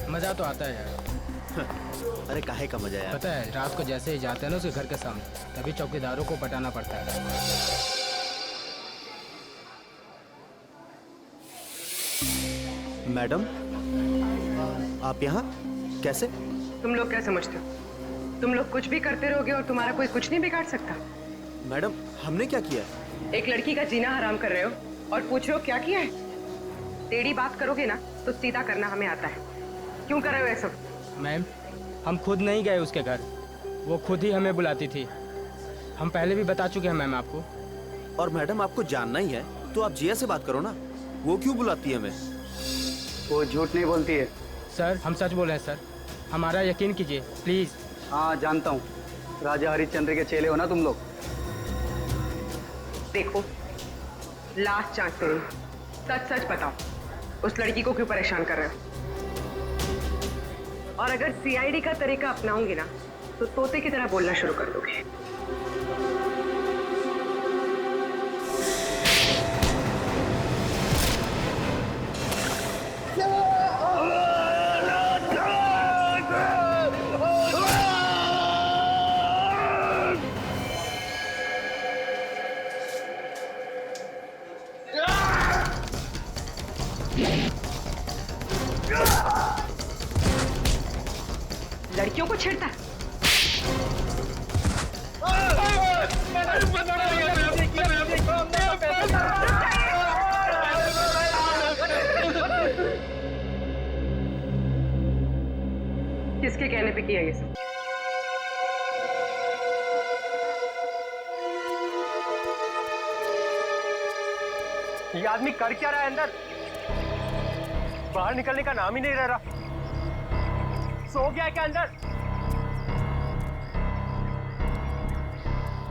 मजा तो आता है यार। अरे काहे का मजा यार। पता है रात को जैसे ही जाते हैं ना उसके घर के सामने, तभी चौकीदारों को पटाना पड़ता है। मैडम आप यहाँ कैसे? तुम लोग क्या समझते हो? तुम लोग कुछ भी करते रहोगे और तुम्हारा कोई कुछ नहीं बिगाड़ सकता। मैडम हमने क्या किया? एक लड़की का जीना हराम कर रहे हो और पूछ रहे हो क्या किया है? टेढ़ी बात करोगे ना तो सीधा करना हमें आता है। क्यों कर रहे हो ये सब? मैम हम खुद नहीं गए उसके घर, वो खुद ही हमें बुलाती थी। हम पहले भी बता चुके हैं मैम आपको। और मैडम आपको जानना ही है तो आप जिया से बात करो ना, वो क्यों बुलाती है हमें? वो झूठ नहीं बोलती है। सर हम सच बोल रहे हैं सर, हमारा यकीन कीजिए प्लीज। हाँ जानता हूँ, राजा हरिश्चंद्र के चेले हो ना तुम लोग। देखो लास्ट चांस दे, सच सच बताओ उस लड़की को क्यों परेशान कर रहे हो? और अगर सीआईडी का तरीका अपनाओगे ना तो तोते की तरह बोलना शुरू कर दोगे। लड़कियों को छेड़ता है। किसके कहने पे किया ये सब? ये आदमी कर क्या रहा है अंदर? बाहर निकलने का नाम ही नहीं ले रहा। सो गया है क्या अंदर?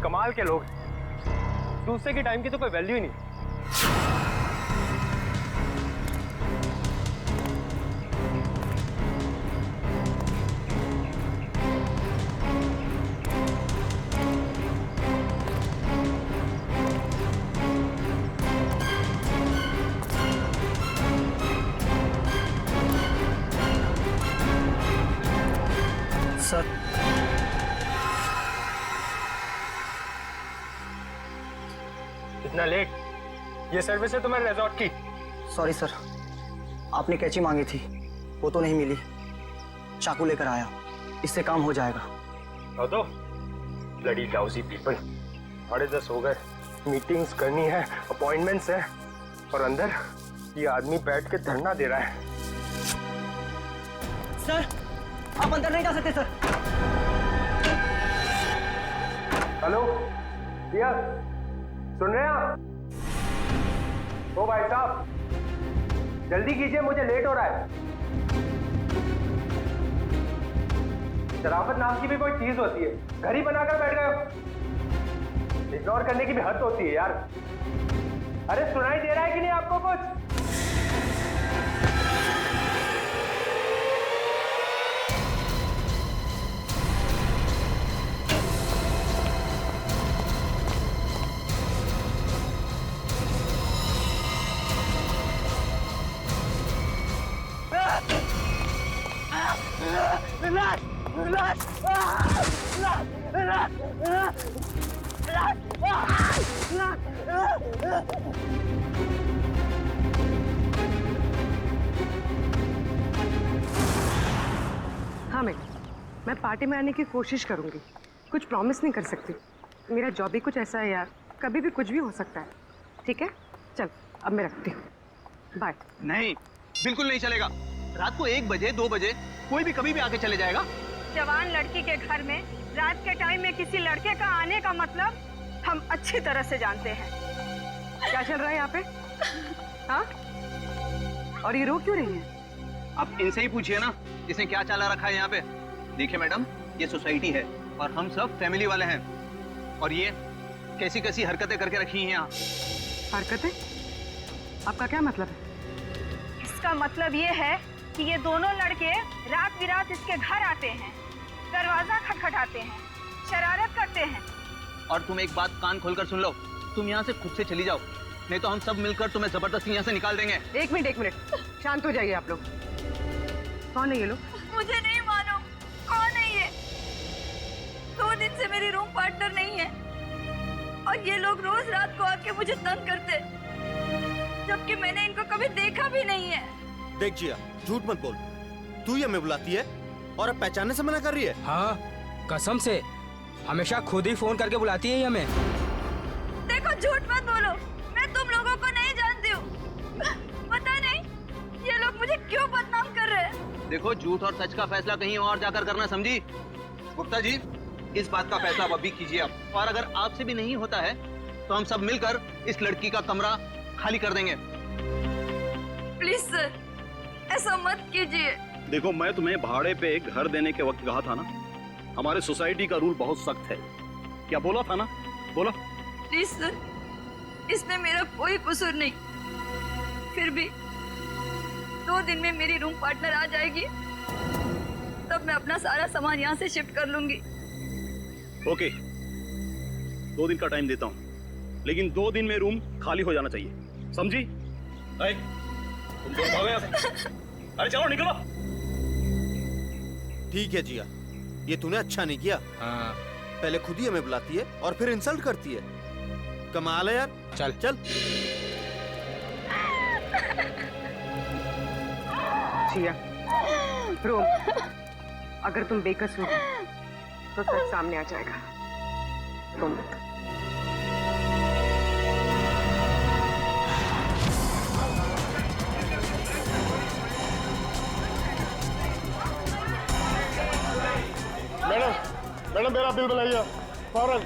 कमाल के लोग, दूसरे के टाइम की तो कोई वैल्यू ही नहीं। सर इतना लेट? ये सर्विस है तुम्हारे रिजॉर्ट की? सॉरी सर, आपने कैची मांगी थी वो तो नहीं मिली, चाकू लेकर आया, इससे काम हो जाएगा। तो ब्लडी लाउजी पीपल, 10:30 हो गए, मीटिंग्स करनी है, अपॉइंटमेंट्स है, और अंदर ये आदमी बैठ के धरना दे रहा है। सर आप अंदर नहीं जा सकते सर। हेलो भैया, सुन रहे हैं आप? ओ भाई साहब जल्दी कीजिए, मुझे लेट हो रहा है। शराफत नाम की भी कोई चीज होती है, घर ही बनाकर बैठ गए हो। इग्नोर करने की भी हद होती है यार। अरे सुनाई दे रहा है कि नहीं आपको कुछ? हाँ मैं पार्टी में आने की कोशिश करूंगी, कुछ प्रॉमिस नहीं कर सकती। मेरा जॉब ही कुछ ऐसा है यार, कभी भी कुछ भी हो सकता है। ठीक है चल अब मैं रखती हूँ, बाय। नहीं बिल्कुल नहीं चलेगा। रात को 1 बजे 2 बजे कोई भी कभी भी आके चले जाएगा। जवान लड़की के घर में रात के टाइम में किसी लड़के का आने का मतलब हम अच्छी तरह से जानते हैं। क्या चल रहा है यहाँ पे? हाँ और ये रो क्यों रही है? आप इनसे ही पूछिए ना, इसने क्या चाला रखा है यहाँ पे। देखिए मैडम, ये सोसाइटी है और हम सब फैमिली वाले हैं, और ये कैसी कैसी हरकतें करके रखी हैं यहाँ। हरकतें? आपका क्या मतलब है? इसका मतलब ये है कि ये दोनों लड़के रात बिरात इसके घर आते हैं, दरवाजा खटखटाते हैं, शरारत करते हैं। और तुम एक बात कान खोलकर सुन लो, तुम यहाँ से खुद से चली जाओ, नहीं तो हम सब मिलकर तुम्हें जबरदस्ती यहाँ से निकाल देंगे। एक मिनट, शांत हो जाइए आप लोग। कौन है ये लोग? मुझे नहीं मालूम कौन है ये। 2 दिन से मेरी रूम पार्टनर नहीं है और ये लोग रोज रात को आके मुझे तंग करते, जबकि मैंने इनको कभी देखा भी नहीं है। देख जिया, झूठ मत बोल। तू ही हमें बुलाती है और अब पहचानने से मना कर रही है। हाँ, कसम से हमेशा खुद ही फोन करके बुलाती है ये हमें। देखो, झूठ मत बोलो, मैं तुम लोगों को नहीं जानती हूँ। पता नहीं ये लोग मुझे क्यों बदनाम कर रहे हैं। देखो, झूठ और सच का फैसला कहीं और जाकर करना, समझी? गुप्ता जी, इस बात का फैसला अभी कीजिए आप, और अगर आपसे भी नहीं होता है तो हम सब मिलकर इस लड़की का कमरा खाली कर देंगे। प्लीज सर, ऐसा मत कीजिए। देखो, मैं तुम्हें भाड़े पे एक घर देने के वक्त कहा था ना, हमारे सोसाइटी का रूल बहुत सख्त है। क्या बोला था ना? बोला। प्लीज सर, इसमें मेरा कोई कसूर नहीं। फिर भी 2 दिन में मेरी रूम पार्टनर आ जाएगी, तब मैं अपना सारा सामान यहाँ से शिफ्ट कर लूंगी। ओके, 2 दिन का टाइम देता हूँ, लेकिन 2 दिन में रूम खाली हो जाना चाहिए, समझी? तुम दोनों भागो यहाँ से। अरे चलो निकलो। ठीक है जिया, ये तूने अच्छा नहीं किया। हाँ, पहले खुद ही हमें बुलाती है और फिर इंसल्ट करती है। कमाल है यार। चल चल। जिया, रोम, अगर तुम बेकसूर हो तो सच सामने आ जाएगा। तुम मैडम मेरा बिल बनाइए फौरन।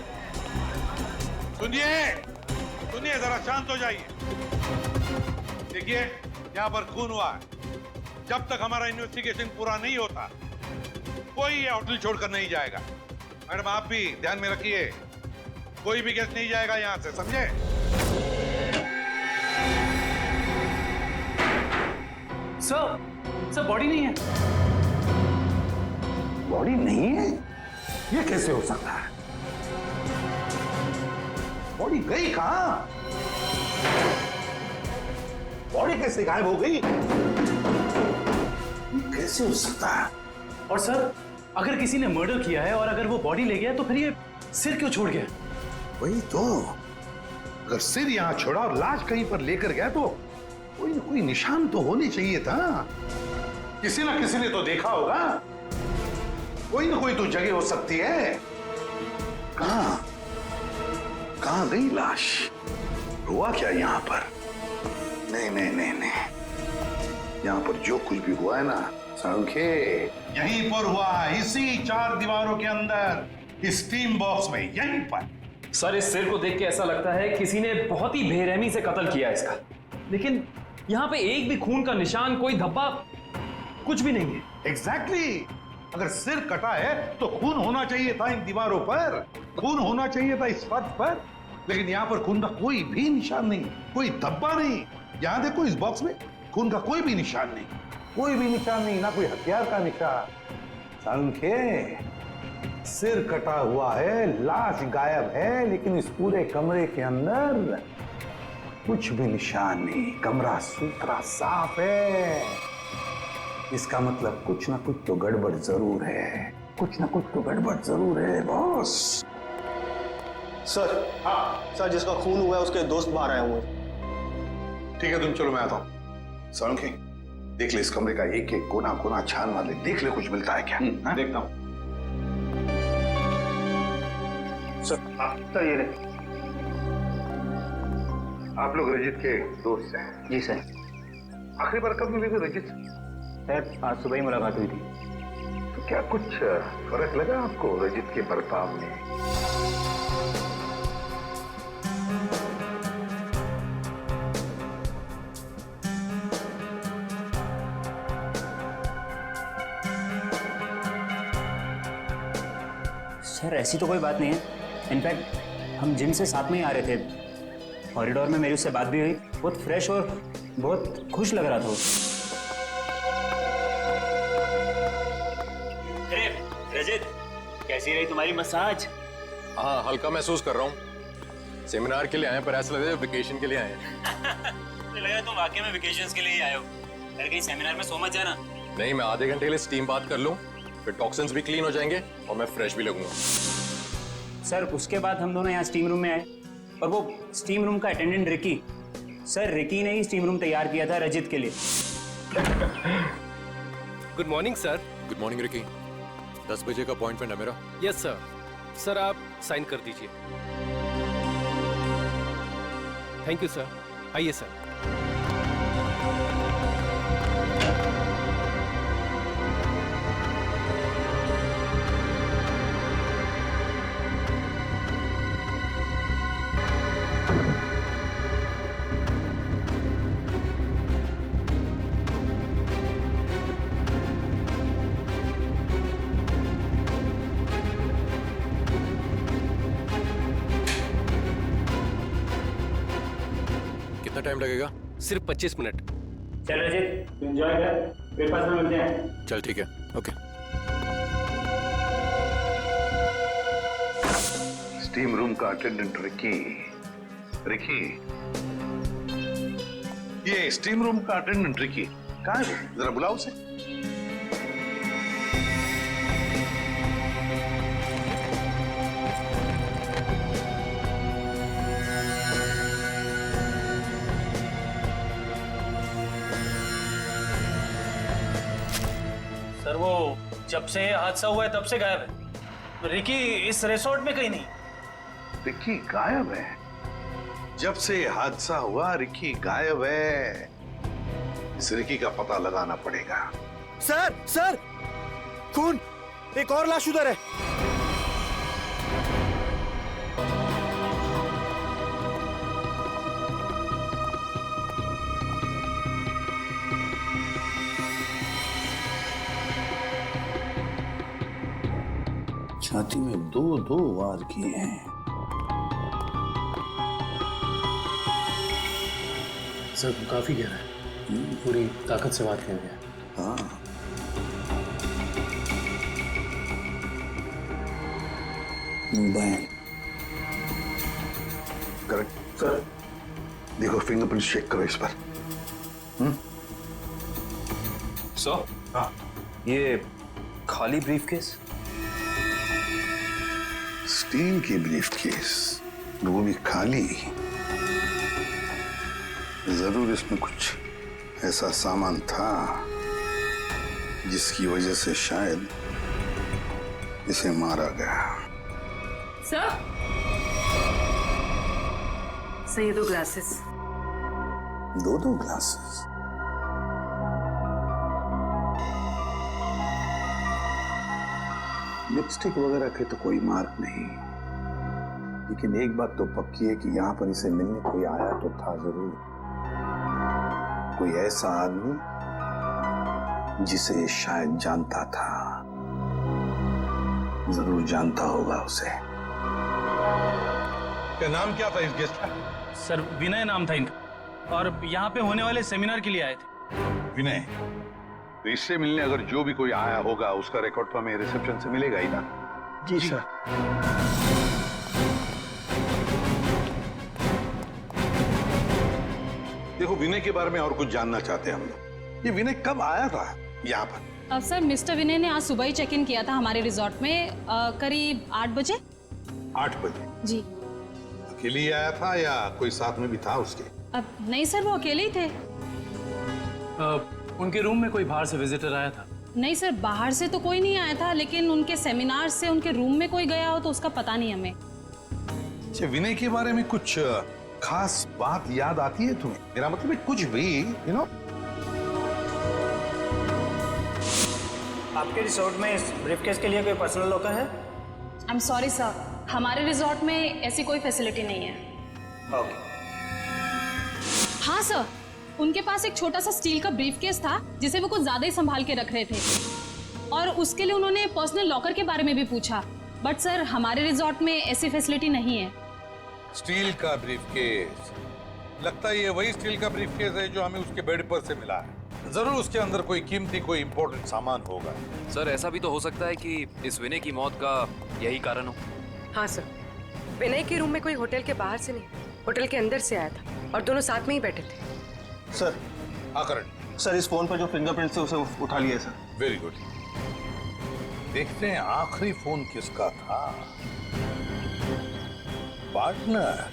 सुनिए जरा शांत हो जाइए। देखिए, यहाँ पर खून हुआ है। जब तक हमारा इन्वेस्टिगेशन पूरा नहीं होता कोई ये होटल छोड़कर नहीं जाएगा। मैडम आप भी ध्यान में रखिए, कोई भी गेस्ट नहीं जाएगा यहाँ से, समझे? सर बॉडी नहीं है। बॉडी नहीं है? ये कैसे हो सकता है? बॉडी गई कहां? बॉडी कैसे गायब हो गई? कैसे हो सकता है? और सर, अगर किसी ने मर्डर किया है और अगर वो बॉडी ले गया तो फिर ये सिर क्यों छोड़ गया? वही तो, अगर सिर यहां छोड़ा और लाश कहीं पर लेकर गया तो कोई ना कोई निशान तो होने चाहिए था। किसी ना किसी ने तो देखा होगा। कोई ना कोई तो जगह हो सकती है। कहां गई लाश? हुआ क्या यहाँ पर? नहीं नहीं नहीं नहीं, यहाँ पर जो कुछ भी हुआ है ना सांखे, यहीं पर हुआ है, इसी 4 दीवारों के अंदर, इस टीम बॉक्स में, यहीं पर। सर, इस सिर को देख के ऐसा लगता है किसी ने बहुत ही बेरहमी से कत्ल किया इसका, लेकिन यहाँ पे एक भी खून का निशान, कोई धब्बा, कुछ भी नहीं है। एग्जैक्टली। अगर सिर कटा है तो खून होना चाहिए था इन दीवारों पर, खून होना चाहिए था इस फर्श पर, लेकिन यहाँ पर खून का कोई भी निशान नहीं, कोई धब्बा नहीं। यहाँ देखो, इस बॉक्स में खून का कोई भी निशान नहीं, कोई भी निशान नहीं, ना कोई हथियार का निशान। सांखे, सिर कटा हुआ है, लाश गायब है, लेकिन इस पूरे कमरे के अंदर कुछ भी निशान नहीं, कमरा सुथरा साफ है। इसका मतलब कुछ ना कुछ तो गड़बड़ जरूर है, कुछ ना कुछ तो गड़बड़ जरूर है बॉस। सर, हाँ सर, जिसका खून हुआ है उसके दोस्त बाहर आए हुए। ठीक है, तुम चलो, मैं आता हूँ। सांखे, देख ले इस कमरे का एक एक कोना कोना छान मार ले, देख ले कुछ मिलता है क्या। देखता हूँ। सर, ये रहे। आप लोग रजित के दोस्त हैं? जी सर। आखिरी बार कब मिले थे रजित? सर, आज सुबह ही मुलाकात हुई थी। तो क्या कुछ फर्क लगा आपको रजित के बर्ताव में? सर, ऐसी तो कोई बात नहीं है। इनफैक्ट हम जिम से साथ में ही आ रहे थे, कॉरिडोर में मेरी उससे बात भी हुई। बहुत फ्रेश और बहुत खुश लग रहा था वो। अरे रजित, कैसी रही तुम्हारी मसाज? हाँ, हल्का महसूस कर रहा हूँ। सेमिनार के लिए आए पर ऐसा लग रहा है वेकेशन के लिए आए हैं। मुझे लगा तुम वाकई में वेकेशंस के लिए ही आए हो। अरे कहीं सेमिनार में सो मत जाना। नहीं, मैं आधे घंटे के लिए स्टीम बात कर लूँ, फिर टॉक्सिन्स भी क्लीन हो जाएंगे और मैं फ्रेश भी लगूंगा। सर उसके बाद हम दोनों यहाँ स्टीम रूम में आए और वो स्टीम रूम का अटेंडेंट रिकी, सर रिकी ने ही स्टीम रूम तैयार किया था रजित के लिए। Good morning sir. Good morning Ricky. 10 बजे का अपॉइंटमेंट है मेरा। Yes sir. सर आप साइन कर दीजिए। Thank you sir. आइए सर। कितना टाइम लगेगा? सिर्फ 25 मिनट। चल रजित एंजॉय कर, ब्रेकफास्ट में मिलते हैं। चल ठीक है, ओके। स्टीम रूम का अटेंडेंट रिकी। रिकी, ये स्टीम रूम का अटेंडेंट रिकी कहाँ है? जरा बुलाओ उसे। सर वो जब से हादसा हुआ है तब से गायब है। रिकी इस रिसोर्ट में कहीं नहीं। रिकी गायब है? जब से हादसा हुआ रिकी गायब है। इस रिकी का पता लगाना पड़ेगा। सर सर, खून, एक और लाश उधर है। छाती में 2-2 वार किए हैं। सर काफी गहरा है, पूरी ताकत से बात करेंगे। हाँ, करेक्ट सर। देखो फिंगरप्रिंट चेक करो इस पर। सर हाँ, ये खाली ब्रीफकेस। स्टील की ब्रीफकेस, वो भी खाली। जरूर इसमें कुछ ऐसा सामान था जिसकी वजह से शायद इसे मारा गया। सर, ये 2 ग्लासेस। 2-2 ग्लासेस? लिपस्टिक वगैरह के तो कोई मार्क नहीं, लेकिन एक बात तो पक्की है कि यहाँ पर इसे मिलने कोई आया तो था जरूर। कोई ऐसा आदमी जिसे शायद जानता था, जरूर जानता होगा उसे। क्या नाम क्या था इस गेस्ट का? सर विनय नाम था इनका और यहाँ पे होने वाले सेमिनार के लिए आए थे। विनय, तो इससे मिलने अगर जो भी कोई आया होगा उसका रिकॉर्ड तो हमें रिसेप्शन से मिलेगा ही ना? जी सर। देखो विनय के बारे में और कुछ जानना चाहते हैं हम लोग। ये विनय कब आया था यहाँ पर? अब सर मिस्टर विनय ने आज सुबह ही चेक इन किया था हमारे रिजॉर्ट में, करीब 8 बजे। 8 बजे? जी। अकेले ही आया था या कोई साथ में भी था उसके? अब नहीं सर, वो अकेले ही थे। उनके रूम में कोई बाहर से विजिटर आया था? नहीं सर, बाहर से तो कोई नहीं आया था, लेकिन उनके सेमिनार से उनके रूम में कोई गया हो तो उसका पता नहीं हमें। अच्छा, विनय के बारे में कुछ खास बात याद आती है तुम्हें? मेरा मतलब है कुछ भी, यू नो? आपके रिसोर्ट में इस ब्रीफकेस के लिए कोई पर्सनल लॉकर है? आई एम सॉरी सर, हमारे रिजॉर्ट में ऐसी कोई फैसिलिटी नहीं है। ओके। हाँ सर, उनके पास एक छोटा सा स्टील का ब्रीफकेस था जिसे वो कुछ ज्यादा ही संभाल के रख रहे थे, और उसके लिए उन्होंने पर्सनल लॉकर के बारे में भी पूछा, बट सर हमारे रिजॉर्ट में ऐसी फैसिलिटी नहीं है। स्टील का ब्रीफकेस? लगता है ये वही स्टील का ब्रीफकेस है जो हमें उसके बेड पर से मिला है। जरूर उसके अंदर कोई कीमती, कोई इंपॉर्टेंट सामान होगा। सर ऐसा भी तो हो सकता है कि इस विनय की मौत का यही कारण हो। हाँ सर, विनय के रूम में कोई होटल के बाहर से नहीं, होटल के अंदर से आया था और दोनों साथ में ही बैठे थे। सर। हाँ करण। सर इस फोन पर जो फिंगरप्रिंट्स थे उसे उठा लिया सर। Very good. देखते हैं आखिरी फोन किसका था। पार्टनर,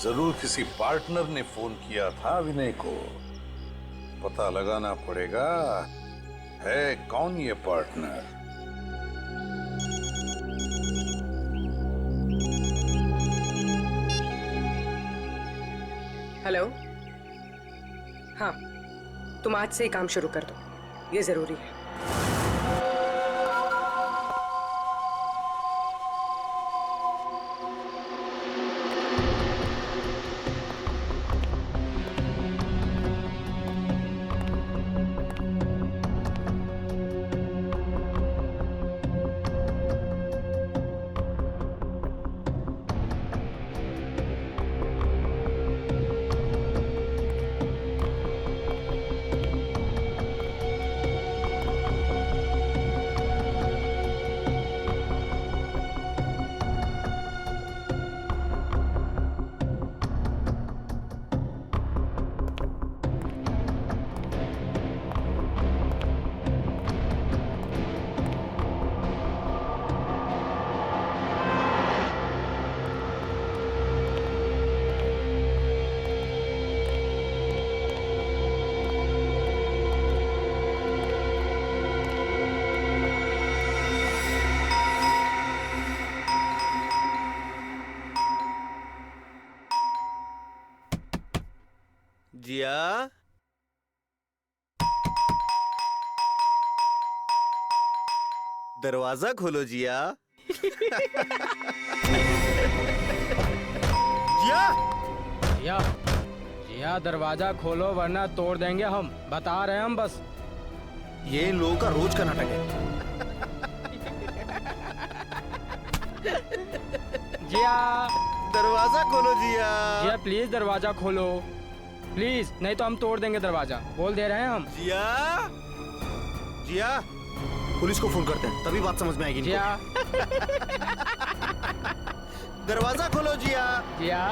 जरूर किसी पार्टनर ने फोन किया था विनय को। पता लगाना पड़ेगा है कौन ये पार्टनर। हेलो। हाँ, तुम आज से ही काम शुरू कर दो, ये जरूरी है। जिया, दरवाजा खोलो जिया। जिया, जिया, जिया दरवाजा खोलो वरना तोड़ देंगे हम, बता रहे हैं हम बस। ये इन लोगों का रोज का नाटक है। जिया, दरवाजा खोलो जिया। जिया प्लीज दरवाजा खोलो प्लीज, नहीं तो हम तोड़ देंगे दरवाजा, बोल दे रहे हैं हम। जिया, जिया, पुलिस को फोन करते हैं तभी बात समझ में आएगी। जिया, दरवाजा खोलो जिया। जिया,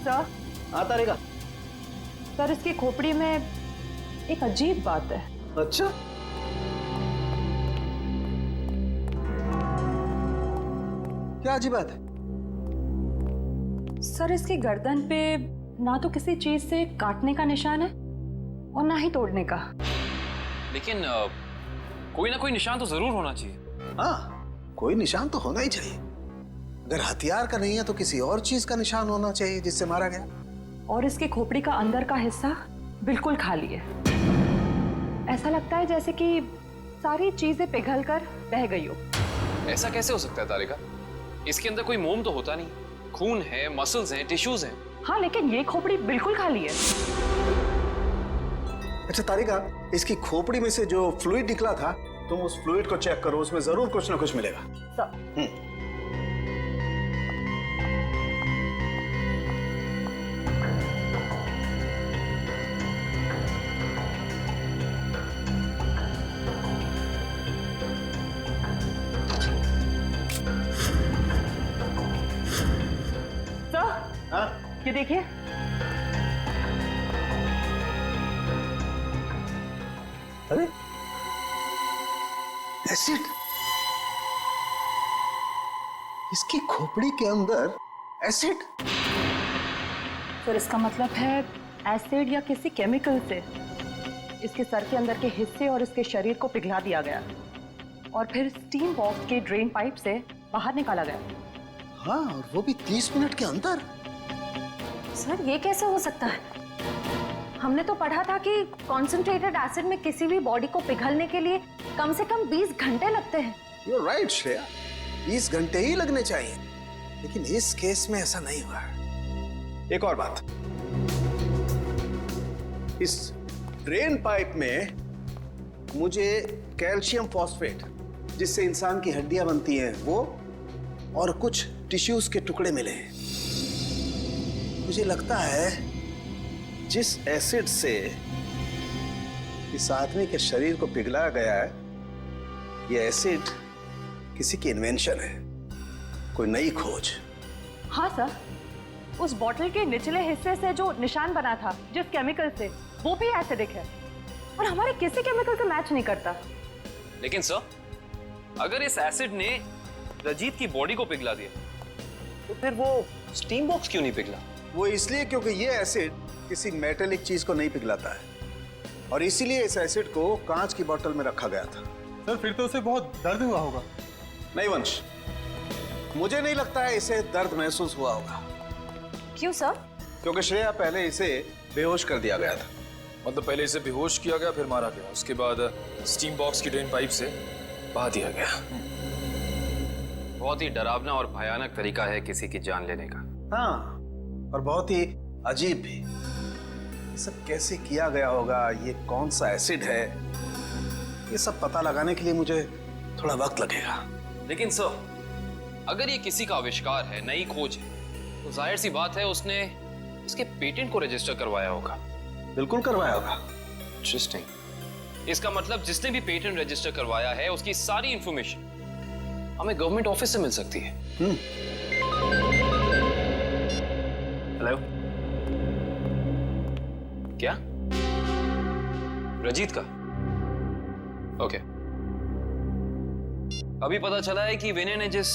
सर। आता रहेगा। सर इसकी खोपड़ी में एक अजीब बात है। अच्छा, क्या अजीब बात है? सर इसकी गर्दन पे ना तो किसी चीज से काटने का निशान है और ना ही तोड़ने का। लेकिन कोई ना कोई निशान तो जरूर होना चाहिए। हाँ, कोई निशान तो होना ही चाहिए। अगर हथियार का नहीं है तो किसी और चीज का निशान होना चाहिए जिससे मारा गया। और इसकी खोपड़ी का अंदर का हिस्सा बिल्कुल खाली है। ऐसा लगता है जैसे कि सारी चीजें पिघलकर बह गई हो। ऐसा कैसे हो सकता है तारिका? इसके अंदर कोई मोम तो होता नहीं, खून है, मसल्स हैं, टिश्यूज हैं। हाँ लेकिन ये खोपड़ी बिल्कुल खाली है। अच्छा तारिका, इसकी खोपड़ी में से जो फ्लूइड निकला था, तुम उस फ्लूइड को चेक करो, उसमें जरूर कुछ ना कुछ मिलेगा। सर। ये देखिए, अरे एसिड, इसकी खोपड़ी के अंदर एसिड। सर इसका मतलब है एसिड या किसी केमिकल से इसके सर के अंदर के हिस्से और इसके शरीर को पिघला दिया गया और फिर स्टीम बॉक्स के ड्रेन पाइप से बाहर निकाला गया। हाँ, और वो भी 30 मिनट के अंदर। सर ये कैसे हो सकता है? हमने तो पढ़ा था कि कॉन्सेंट्रेटेड एसिड में किसी भी बॉडी को पिघलने के लिए कम से कम 20 घंटे लगते हैं। You're right, श्रेया, 20 घंटे ही लगने चाहिए, लेकिन इस केस में ऐसा नहीं हुआ। एक और बात, इस ड्रेन पाइप में मुझे कैल्शियम फॉस्फेट, जिससे इंसान की हड्डियां बनती हैं, वो और कुछ टिश्यूज के टुकड़े मिले हैं। मुझे लगता है जिस एसिड से इस आदमी के शरीर को पिघलाया गया है, यह एसिड किसी की इन्वेंशन है, कोई नई खोज। हाँ सर, उस बॉटल के निचले हिस्से से जो निशान बना था जिस केमिकल से, वो भी एसिडिक है और हमारे किसी केमिकल से मैच नहीं करता। लेकिन सर, अगर इस एसिड ने रजीत की बॉडी को पिघला दिया तो फिर वो स्टीम बॉक्स क्यों नहीं पिघला? वो इसलिए क्योंकि ये एसिड किसी मेटेलिक चीज को नहीं पिघलाता है, और इसीलिए इस एसिड को कांच की बोतल में रखा गया था। सर फिर तो उसे बहुत दर्द हुआ होगा। नहीं वंश, मुझे नहीं लगता है इसे दर्द महसूस हुआ होगा। क्यों सर? क्योंकि श्रेया पहले इसे बेहोश कर दिया गया था। मतलब पहले इसे बेहोश किया गया, फिर मारा गया, उसके बाद स्टीम बॉक्स की ड्रेन पाइप से बहा दिया गया। बहुत ही डरावना और भयानक तरीका है किसी की जान लेने का। हाँ, और बहुत ही अजीब भी। ये सब कैसे किया गया होगा, ये कौन सा एसिड है, ये सब पता लगाने के लिए मुझे थोड़ा वक्त लगेगा। लेकिन सर, अगर ये किसी का आविष्कार है, नई खोज है, तो जाहिर सी बात है उसने उसके पेटेंट को रजिस्टर करवाया होगा। बिल्कुल करवाया होगा। इंटरेस्टिंग। इसका मतलब जिसने भी पेटेंट रजिस्टर करवाया है उसकी सारी इंफॉर्मेशन हमें गवर्नमेंट ऑफिस से मिल सकती है। हेलो, क्या? रजीत का? ओके। अभी पता चला है कि विनय ने जिस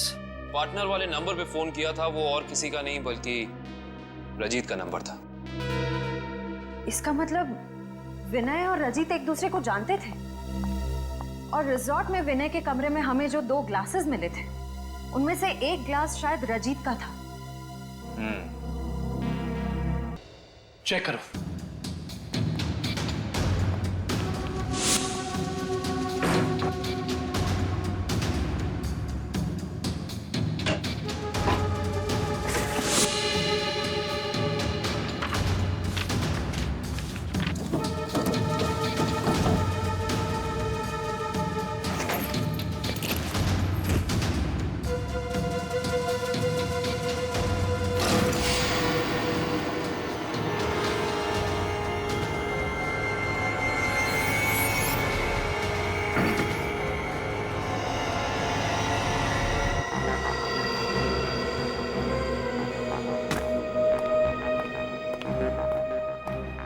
पार्टनर वाले नंबर पे फोन किया था वो और किसी का नहीं बल्कि रजीत का नंबर था। इसका मतलब विनय और रजीत एक दूसरे को जानते थे, और रिजॉर्ट में विनय के कमरे में हमें जो 2 ग्लासेस मिले थे, उनमें से एक ग्लास शायद रजीत का था। चेक करो।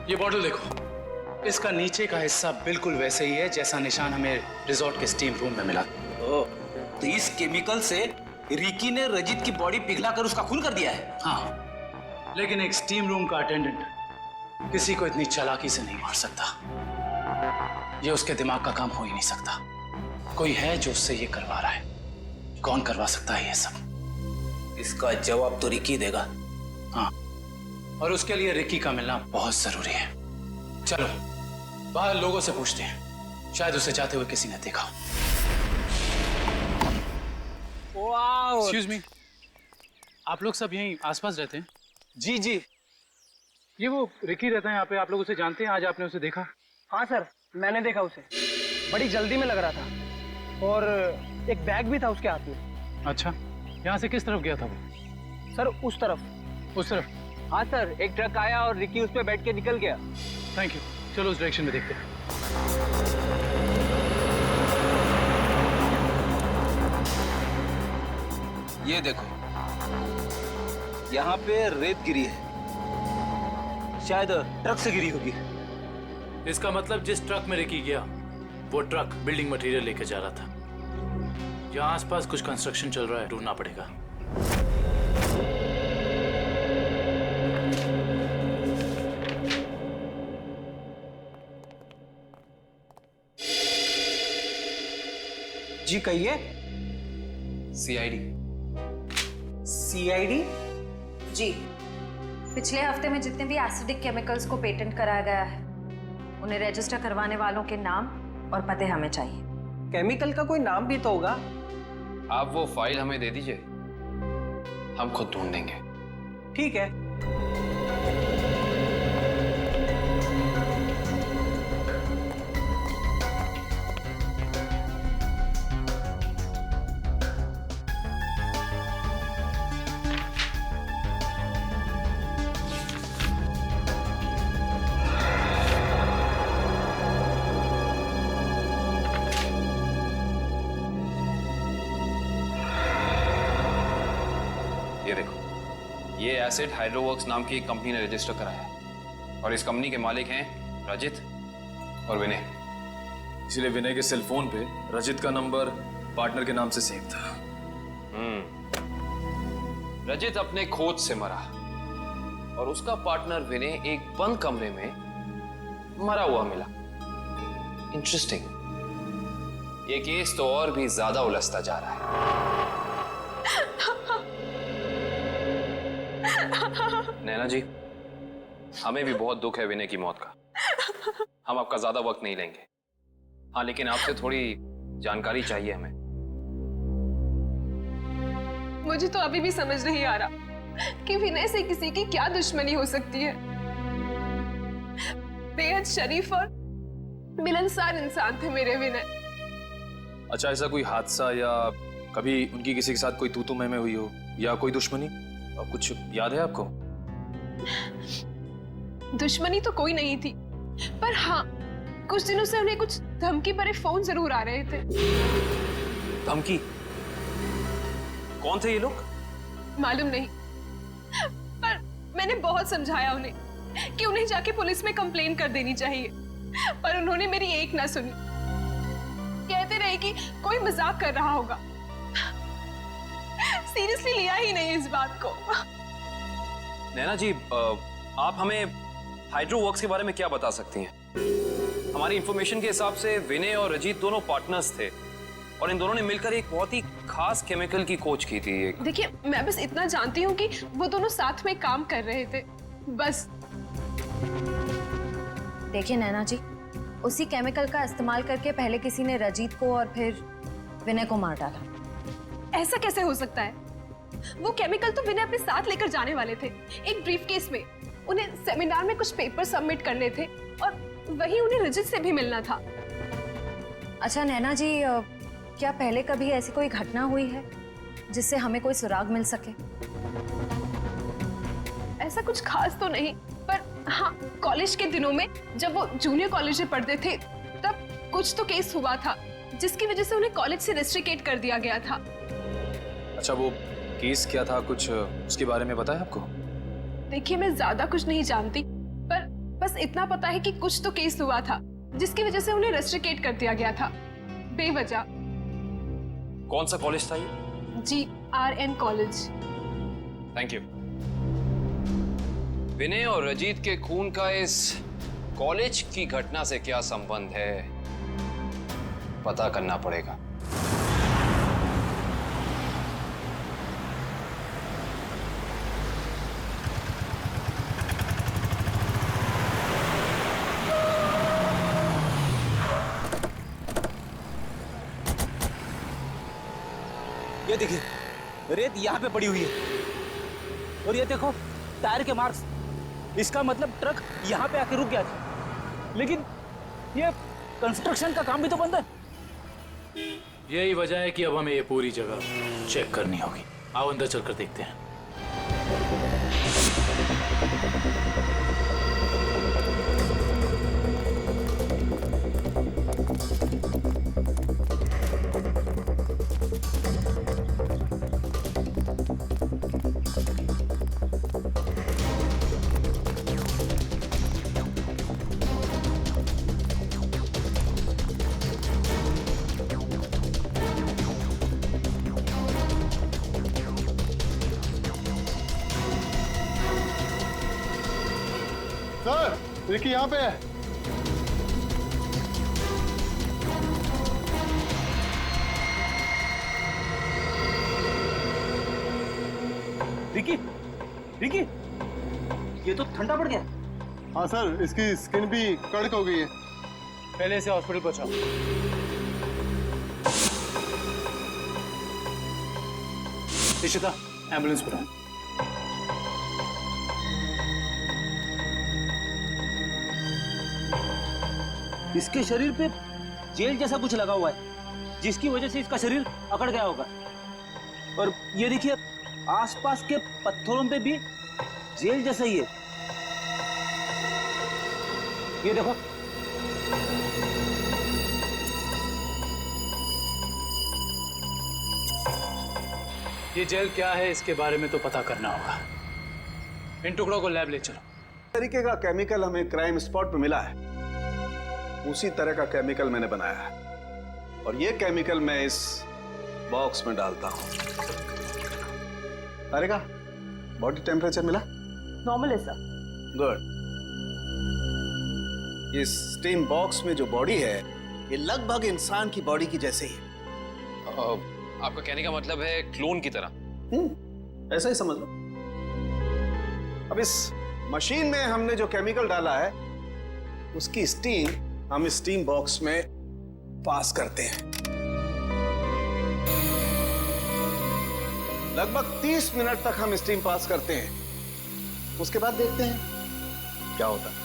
ये बॉटल देखो, इसका नीचे का हिस्सा बिल्कुल वैसे ही है जैसा निशान हमें रिजॉर्ट के स्टीम रूम में मिला। तो इस केमिकल से रिकी ने रजीत की बॉडी पिघलाकर उसका खून कर दिया है। हाँ, लेकिन एक स्टीम रूम का अटेंडेंट किसी को इतनी चालाकी से नहीं मार सकता। ये उसके दिमाग का काम हो ही नहीं सकता। कोई है जो उससे ये करवा रहा है। कौन करवा सकता है ये सब? इसका जवाब तो रिकी देगा। हाँ, और उसके लिए रिकी का मिलना बहुत जरूरी है। चलो बाहर लोगों से पूछते हैं, शायद उसे जाते हुए किसी ने देखा। एक्सक्यूज मी, आप लोग सब यहीं आसपास रहते हैं? जी जी। ये वो रिकी रहता है यहाँ पे, आप लोग उसे जानते हैं? आज आपने उसे देखा? हाँ सर, मैंने देखा उसे। बड़ी जल्दी में लग रहा था और एक बैग भी था उसके हाथ में। अच्छा, यहाँ से किस तरफ गया था वो? सर उस तरफ। उस तरफ? हाँ सर, एक ट्रक आया और रिकी उस पे बैठ के निकल गया। थैंक यू, चलो उस डायरेक्शन में देखते हैं। ये देखो, यहाँ पे रेत गिरी है, शायद ट्रक से गिरी होगी। इसका मतलब जिस ट्रक में रिकी गया वो ट्रक बिल्डिंग मटेरियल लेके जा रहा था। यहाँ आसपास कुछ कंस्ट्रक्शन चल रहा है, ढूंढना पड़ेगा। जी कहिए। सीआईडी। सीआईडी? जी। पिछले हफ्ते में जितने भी एसिडिक केमिकल्स को पेटेंट कराया गया है उन्हें रजिस्टर करवाने वालों के नाम और पते हमें चाहिए। केमिकल का कोई नाम भी तो होगा। आप वो फाइल हमें दे दीजिए, हम खुद ढूंढेंगे। ठीक है। ये देखो, ये एसिड हाइड्रोवर्क्स नाम की एक कंपनी ने रजिस्टर कराया है और इस कंपनी के मालिक हैं रजित और विनय। इसलिए विनय के सेल फोन पे रजित का नंबर पार्टनर के नाम से सेव था। रजित अपने खोज से मरा और उसका पार्टनर विनय एक बंद कमरे में मरा हुआ मिला। इंटरेस्टिंग। ये केस तो और भी ज्यादा उलझता जा रहा है। नैना जी, हमें भी बहुत दुख है विनय की मौत का। हम आपका ज्यादा वक्त नहीं लेंगे। हाँ, लेकिन आपसे थोड़ी जानकारी चाहिए हमें। मुझे तो अभी भी समझ नहीं आ रहा कि विनय से किसी की क्या दुश्मनी हो सकती है। बेहद शरीफ और मिलनसार इंसान थे मेरे विनय। अच्छा, ऐसा कोई हादसा या कभी उनकी किसी के साथ कोई तू मैं हुई हो या कोई दुश्मनी, कुछ याद है आपको? दुश्मनी तो कोई नहीं थी, पर हाँ, कुछ दिनों से उन्हें कुछ धमकी भरे फोन जरूर आ रहे थे। धमकी? कौन थे ये लोग? मालूम नहीं, पर मैंने बहुत समझाया उन्हें कि उन्हें जाके पुलिस में कंप्लेन कर देनी चाहिए, पर उन्होंने मेरी एक ना सुनी। कहते रहे कि कोई मजाक कर रहा होगा। सीरियसली लिया ही नहीं इस बात को। नैना जी, आप हमें हाइड्रोवर्क्स के बारे में क्या बता सकती हैं? हमारी इंफॉर्मेशन के हिसाब से विनय और रजीत दोनों पार्टनर्स थे और इन दोनों ने मिलकर एक बहुत ही खास केमिकल की खोज की थी। देखिए, मैं बस इतना जानती हूँ कि वो दोनों साथ में काम कर रहे थे, बस। देखिए नैना जी, उसी केमिकल का इस्तेमाल करके पहले किसी ने रजीत को और फिर विनय को मार डाला। ऐसा कैसे हो सकता है? वो केमिकल तो विनय अपने साथ लेकर जाने वाले थे एक ब्रीफकेस में। उन्हें सेमिनार में कुछ पेपर सबमिट करने थे और वही उन्हें रजित से भी मिलना था। अच्छा नैना जी, क्या पहले कभी ऐसी कोई घटना हुई है जिससे हमें कोई सुराग मिल सके? ऐसा कुछ खास तो नहीं, पर हाँ, कॉलेज के दिनों में जब वो जूनियर कॉलेज में पढ़ते थे तब कुछ तो केस हुआ था जिसकी वजह से उन्हें कॉलेज से रेस्ट्रिकेट कर दिया गया था। अच्छा, वो केस क्या था, कुछ उसके बारे में पता है आपको? देखिए, मैं ज्यादा कुछ नहीं जानती, पर बस इतना पता है कि कुछ तो केस हुआ था जिसकी वजह से उन्हें रेस्ट्रिकेट कर दिया गया था बेवजह। कौन सा कॉलेज था ये? GRN college. Thank you. Vinay और रजीत के खून का इस कॉलेज की घटना से क्या संबंध है, पता करना पड़ेगा। ये देखिए, रेत यहाँ पे पड़ी हुई है और ये देखो टायर के मार्क्स। इसका मतलब ट्रक यहाँ पे आके रुक गया था, लेकिन ये कंस्ट्रक्शन का काम भी तो बंद है। यही वजह है कि अब हमें ये पूरी जगह चेक करनी होगी। आओ अंदर चलकर देखते हैं। सर, रिकी यहाँ पे है। रिकी, रिकी, ये तो ठंडा पड़ गया। हाँ सर, इसकी स्किन भी कड़क हो गई है। पहले इसे हॉस्पिटल पहुंचाओ। इशिता, एम्बुलेंस बुलाओ। इसके शरीर पे जेल जैसा कुछ लगा हुआ है, जिसकी वजह से इसका शरीर अकड़ गया होगा। और ये देखिए, आसपास के पत्थरों पे भी जेल जैसा ही है। ये देखो, ये जेल क्या है इसके बारे में तो पता करना होगा। इन टुकड़ों को लैब ले चलो। तरीके का केमिकल हमें क्राइम स्पॉट पे मिला है, उसी तरह का केमिकल मैंने बनाया है और ये केमिकल मैं इस बॉक्स में डालता हूं। अरे का बॉडी टेम्परेचर मिला? नॉर्मल है सर। गुड। इस स्टीम बॉक्स में जो बॉडी है ये लगभग इंसान की बॉडी की जैसे ही। आपका कहने का मतलब है क्लोन की तरह? ऐसा ही समझ लो। अब इस मशीन में हमने जो केमिकल डाला है उसकी स्टीम हम इस स्टीम बॉक्स में पास करते हैं। लगभग 30 मिनट तक हम स्टीम पास करते हैं, उसके बाद देखते हैं क्या होता है।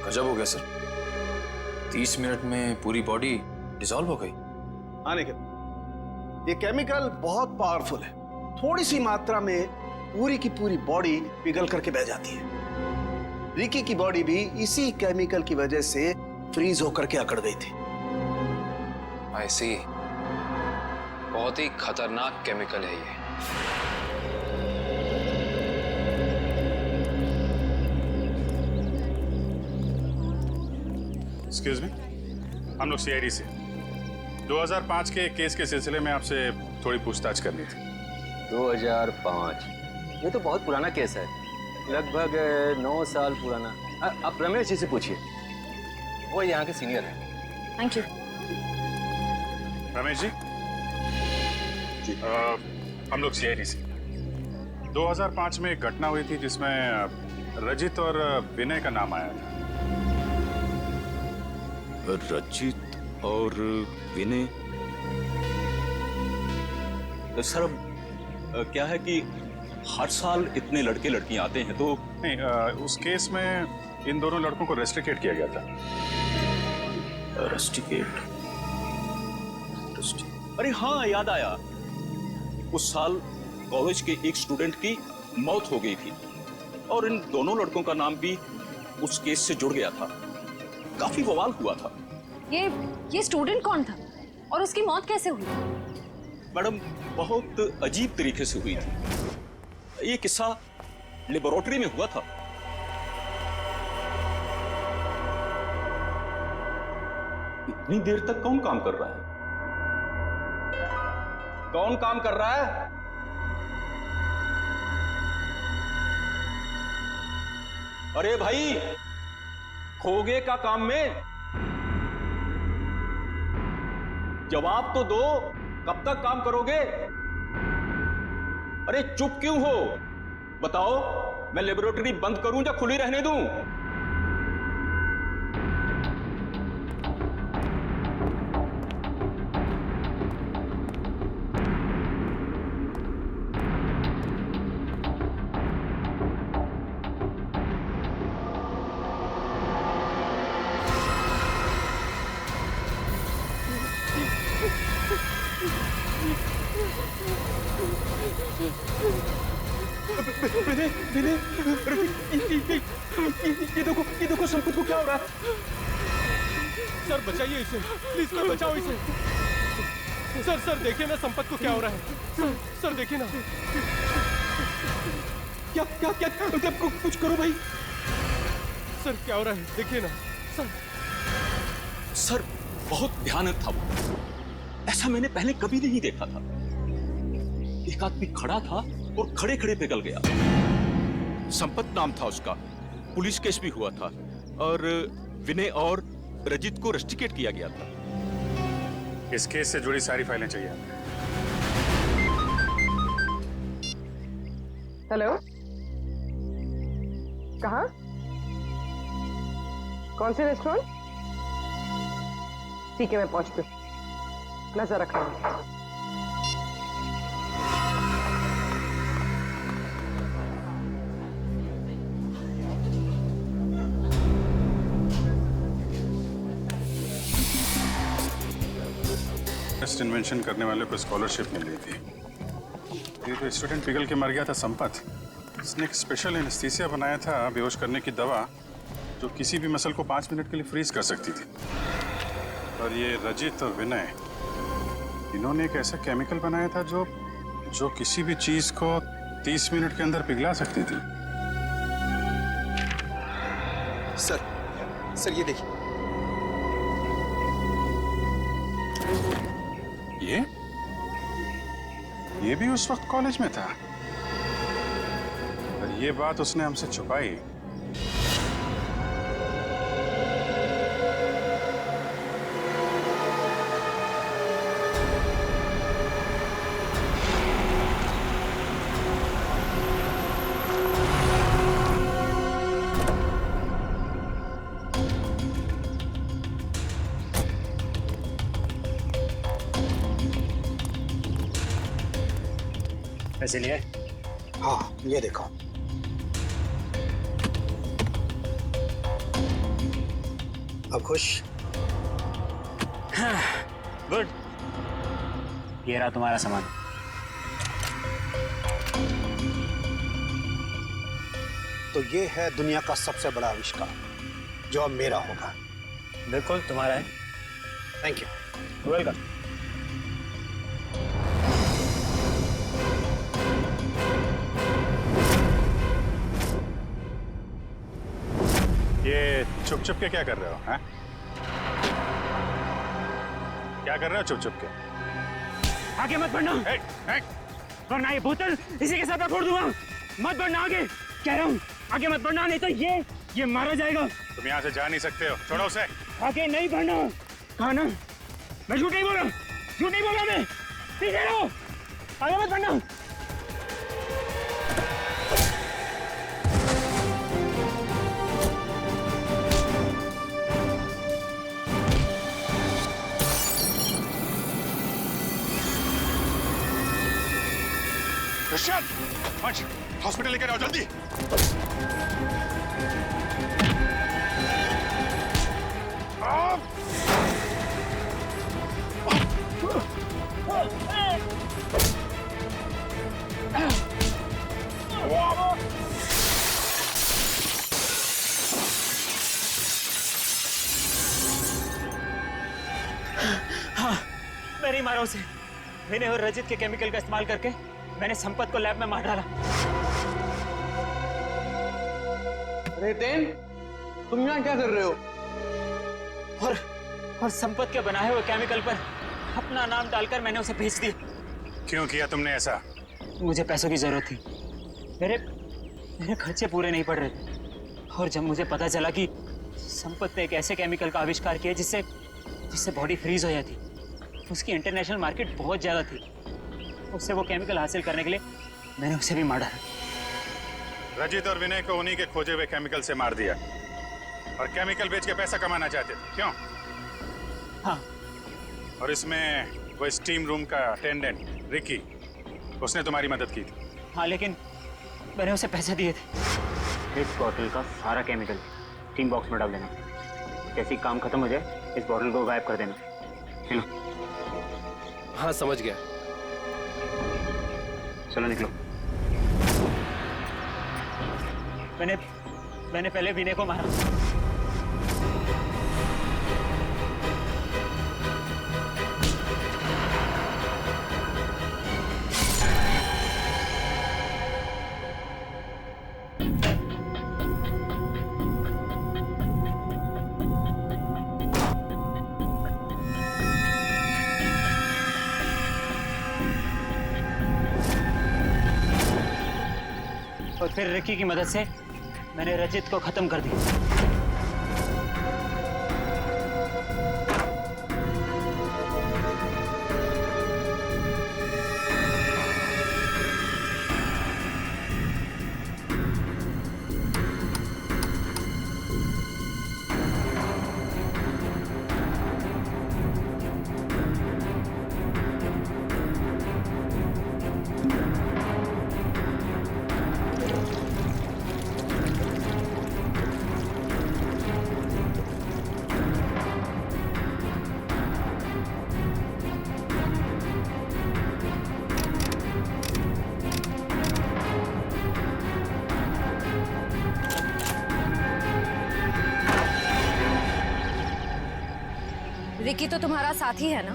गजब हो गया सर, 30 मिनट में पूरी बॉडी डिसॉल्व हो गई। हाँ निखिल, ये केमिकल बहुत पावरफुल है। थोड़ी सी मात्रा में पूरी की पूरी बॉडी पिघल करके बह जाती है। रिकी की बॉडी भी इसी केमिकल की वजह से फ्रीज होकर के अकड़ गई थी। आई सी, बहुत ही खतरनाक केमिकल है ये। एक्सक्यूज मी, हम लोग सीआईडी से 2005 के केस के सिलसिले में आपसे थोड़ी पूछताछ करनी थी। 2005? ये तो बहुत पुराना केस है, लगभग 9 साल पुराना। आप रमेश जी से पूछिए, वो यहाँ के सीनियर हैं। Thank you. रमेश जी, हम लोग सीआईडी से 2005 में एक घटना हुई थी जिसमें रजित और विनय का नाम आया था। रजित और विनय? सर, क्या है कि हर साल इतने लड़के लड़कियां आते हैं तो नहीं, उस केस में इन दोनों लड़कों को रेस्ट्रिकेट किया गया था। रेस्ट्रिकेट? अरे हाँ, याद आया। उस साल कॉलेज के एक स्टूडेंट की मौत हो गई थी और इन दोनों लड़कों का नाम भी उस केस से जुड़ गया था। काफी बवाल हुआ था। ये स्टूडेंट कौन था और उसकी मौत कैसे हुई? मैडम, बहुत अजीब तरीके से हुई थी। ये किस्सा लेबोरेटरी में हुआ था। इतनी देर तक कौन काम कर रहा है? कौन काम कर रहा है? अरे भाई, खोगे का काम में जवाब तो दो, कब तक काम करोगे? अरे चुप क्यों हो? बताओ, मैं लेबोरेटरी बंद करूं या खुली रहने दूं? ये देखो संपत को क्या हो रहा है? सर बचाइए इसे, प्लीज सर बचाओ इसे। सर देखिए ना संपत को क्या हो रहा है। सर देखिए ना। क्या कुछ करो भाई। सर क्या हो रहा है देखिए ना। सर बहुत भयानक था वो, ऐसा मैंने पहले कभी नहीं देखा था। एक आदमी खड़ा था और खड़े खड़े पिघल गया। संपत नाम था उसका, पुलिस केस भी हुआ था और विनय और रजित को रस्टिकेट किया गया था। इस केस से जुड़ी सारी फाइलें चाहिए। हेलो, कहाँ? कौन से रेस्टोरेंट? ठीक है, मैं पहुंचती हूँ, नजर रख रहा हूँ। इन्वेंशन करने वाले को स्कॉलरशिप मिल रही थी। ये तो स्टूडेंट पिघल के मर गया था संपत। इसने एक स्पेशल एनेस्थीसिया बनाया था बेहोश करने की दवा, जो किसी भी मसल को 5 मिनट के लिए फ्रीज कर सकती थी। और ये रजित और विनय, इन्होंने एक ऐसा केमिकल बनाया था जो किसी भी चीज को 30 मिनट के अंदर पिघला सकती थी। सर ये देखिए। ये भी उस वक्त कॉलेज में था और ये बात उसने हमसे छुपाई। पैसे लिए? हाँ, ये देखो। अब खुश? गुड। ये रहा तुम्हारा सामान। तो ये है दुनिया का सबसे बड़ा आविष्कार, जो अब मेरा होगा। बिल्कुल तुम्हारा है। Thank you. वेलकम। ये छुप छुप के क्या कर रहे हो? हैं? क्या कर रहे हो छुप छुप के? आगे मत बढ़ना, वरना ये बोतल इसी के साथ मैं फोड़ दूंगा। मत बढ़ना आगे, कह रहा हूँ आगे मत बढ़ना, नहीं तो ये मारा जाएगा। तुम यहाँ से जा नहीं सकते हो, छोड़ो उसे। आगे नहीं बढ़ना। कहा ना, मैं झूठ नहीं बोल रहा, झूठ नहीं बोल रहा मैं। पीछे रहो, आगे मत बढ़ना। क्रिश्चियन, हॉस्पिटल लेकर आओ जल्दी। हाँ, मैं नहीं मारा उसे। विनय और रजित के केमिकल का इस्तेमाल करके मैंने संपत को लैब में मार डाला। अरे तेन, तुम यहाँ क्या कर रहे हो? और संपत के बनाए हुए केमिकल पर अपना नाम डालकर मैंने उसे भेज दिया। क्यों किया तुमने ऐसा? मुझे पैसों की जरूरत थी। मेरे खर्चे पूरे नहीं पड़ रहे थे। और जब मुझे पता चला कि संपत ने एक ऐसे केमिकल का आविष्कार किया जिससे बॉडी फ्रीज हो जाती, उसकी इंटरनेशनल मार्केट बहुत ज़्यादा थी। उससे वो केमिकल हासिल करने के लिए मैंने उसे भी मारा। रजित और विनय को उन्हीं के खोजे हुए केमिकल से मार दिया और केमिकल बेच के पैसा कमाना चाहते थे, क्यों? हाँ। और इसमें वो स्टीम रूम का अटेंडेंट रिकी, उसने तुम्हारी मदद की थी। हाँ, लेकिन मैंने उसे पैसे दिए थे। इस बॉटल का सारा केमिकल स्टीम बॉक्स में डाल देना। जैसे ही काम खत्म हो जाए इस बॉटल को गायब कर देना। चलो। हाँ, समझ गया। चलो निकलो। मैंने पहले विनय को मारा। और फिर रिकी की मदद से मैंने रजित को खत्म कर दिया। रिकी तो तुम्हारा साथी है ना,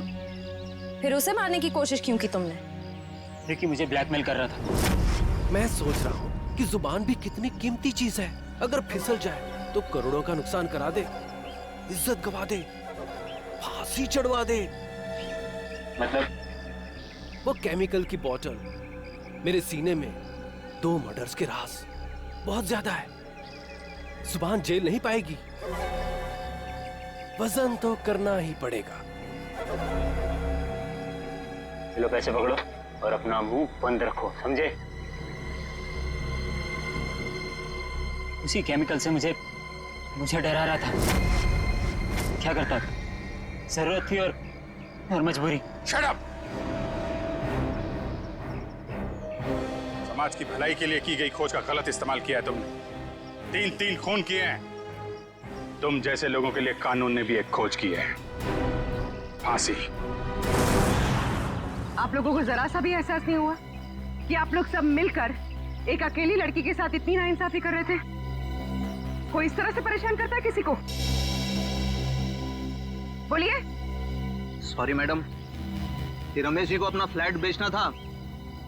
फिर उसे मारने की कोशिश क्यों की तुमने? रिकी मुझे ब्लैकमेल कर रहा था। मैं सोच रहा हूँ कि जुबान भी कितनी कीमती चीज है, अगर फिसल जाए तो करोड़ों का नुकसान करा दे, इज्जत गवा दे, फांसी चढ़वा दे। मतलब? वो केमिकल की बोतल मेरे सीने में 2 मर्डर्स के राज बहुत ज्यादा है। जुबान जेल नहीं पाएगी, वजन तो करना ही पड़ेगा। लो पैसे पकड़ो और अपना मुंह बंद रखो, समझे? उसी केमिकल से मुझे डरा रहा था। क्या करता था? जरूरत थी और मजबूरी। Shut up! समाज की भलाई के लिए की गई खोज का गलत इस्तेमाल किया है तुमने। 3 खून किए हैं। तुम जैसे लोगों के लिए कानून ने भी एक खोज की है, फांसी। आप लोगों को जरा सा भी एहसास नहीं हुआ कि आप लोग सब मिलकर एक अकेली लड़की के साथ इतनी नाइंसाफी कर रहे थे? कोई इस तरह से परेशान करता है किसी को? बोलिए। सॉरी मैडम, ये रमेश जी को अपना फ्लैट बेचना था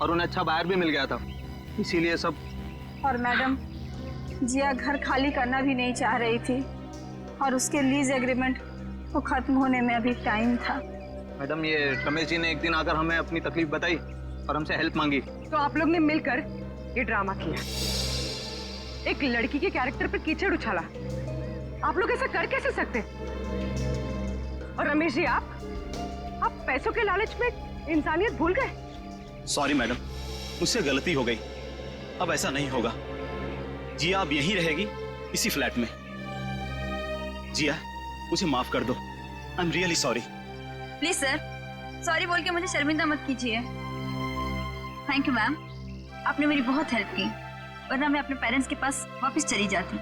और उन्हें अच्छा बायर भी मिल गया था, इसीलिए सब। और मैडम, जिया घर खाली करना भी नहीं चाह रही थी और उसके लीज एग्रीमेंट को खत्म होने में अभी टाइम था। मैडम, ये रमेश जी ने एक दिन आकर हमें अपनी तकलीफ बताई और हमसे हेल्प मांगी। तो आप लोग ने मिलकर ये ड्रामा किया, एक लड़की के कैरेक्टर पर कीचड़ उछाला। आप लोग ऐसा कर कैसे सकते? और रमेश जी, आप पैसों के लालच में इंसानियत भूल गए। सॉरी मैडम, मुझसे गलती हो गई, अब ऐसा नहीं होगा। जिया अब यहीं रहेगी, इसी फ्लैट में। जिया, मुझे माफ कर दो। I am really sorry. Please sir, sorry बोल के मुझे शर्मिंदा मत कीजिए। थैंक यू मैम, आपने मेरी बहुत हेल्प की, वरना मैं अपने पेरेंट्स के पास वापस चली जाती।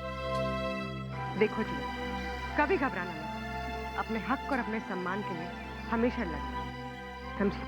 देखो जी, कभी घबराना नहीं, अपने हक और अपने सम्मान के लिए हमेशा लड़ना, समझे?